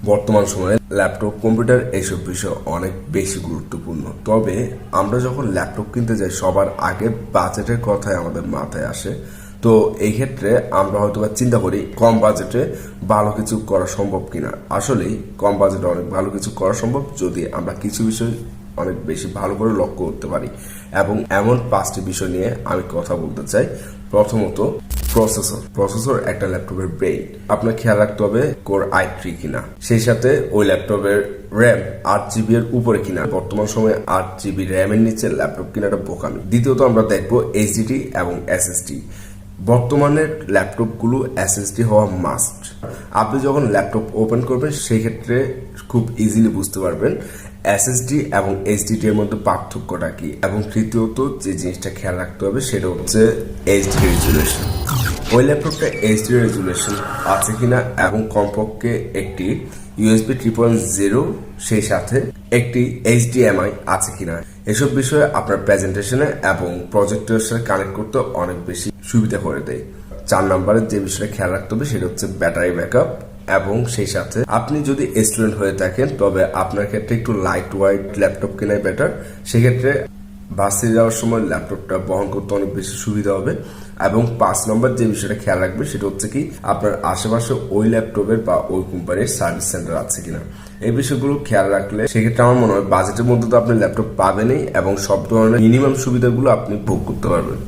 বর্তমান সময়ে laptop computer এইসব বিষয় অনেক বেশি গুরুত্বপূর্ণ। তবে আমরা যখন ল্যাপটপ কিনতে যাই সবার আগে বাজেটের কথাই আমাদের মাথায় আসে। তো এই ক্ষেত্রে আমরা হয়তো চিন্তা করি কম বাজেটে ভালো কিছু করা সম্ভব কিনা। আসলেই কম বাজেটে অনেক ভালো কিছু করা সম্ভব যদি আমরা কিছু বিষয় অনেক বেশি ভালো করে লক্ষ্য করতে পারি। এবং এমন 5টি বিষয় নিয়ে আমি কথা বলতে চাই। প্রথমত, প্রসেসর একটা ল্যাপটপের ব্রেইন। আপনার খেয়াল রাখতে হবে কোর i3 কিনা, সেই সাথে ওই ল্যাপটপের র্যাম 8GB এর উপরে কিনা। বর্তমান সময়ে 8GB র্যামের নিচে ল্যাপটপ কিনাটা বোকামি। দ্বিতীয়ত আমরা দেখবো এইচডিডি এবং এসএসডি। বর্তমানের ল্যাপটপগুলো এসএসডি হওয়া মাস্ট। আপনি যখন ল্যাপটপ ওপেন করবেন সেই ক্ষেত্রে খুব ইজিলি বুঝতে পারবেন এসএসডি এবং এইচডিডি এর মধ্যে পার্থক্যটা কি। এবং তৃতীয়ত যে জিনিসটা খেয়াল রাখতে হবে সেটা হচ্ছে এইচডি রেজুলেশন। ওই ল্যাপটপটা এইচডি রেজুলেশন আছে কিনা এবং কমপক্ষে একটি USB 3.0 সেই সাথে একটি HDMI আছে কিনা। এসব বিষয়ে আপনার প্রেজেন্টেশনে এবং প্রজেক্টরের সাথে কানেক্ট করতে অনেক বেশি সুবিধা করে দেয়। 4 নম্বরের যে বিষয়টা খেয়াল রাখতে হবে সেটা হচ্ছে ব্যাটারি ব্যাকআপ। এবং সেই সাথে আপনি যদি স্টুডেন্ট হয়ে থাকেন তবে আপনার ক্ষেত্রে একটু লাইট ওয়েট ল্যাপটপ কেনাই বেটার। সেক্ষেত্রে ভার্সিটি যাওয়ার সময় ল্যাপটপটা বহন করতে অনেক বেশি সুবিধা হবে। এবং 5 নম্বর যে বিষয়টা খেয়াল রাখবে সেটা হচ্ছে কি আপনার আশেপাশে ওই ল্যাপটপের বা ওই কোম্পানির সার্ভিস সেন্টার আছে কিনা। এই বিষয়গুলো খেয়াল রাখলে সেক্ষেত্রে আমার মনে হয় বাজেটের মধ্যে তো আপনি ল্যাপটপ পাবেনই এবং সব ধরনের মিনিমাম সুবিধাগুলো আপনি ভোগ করতে পারবেন।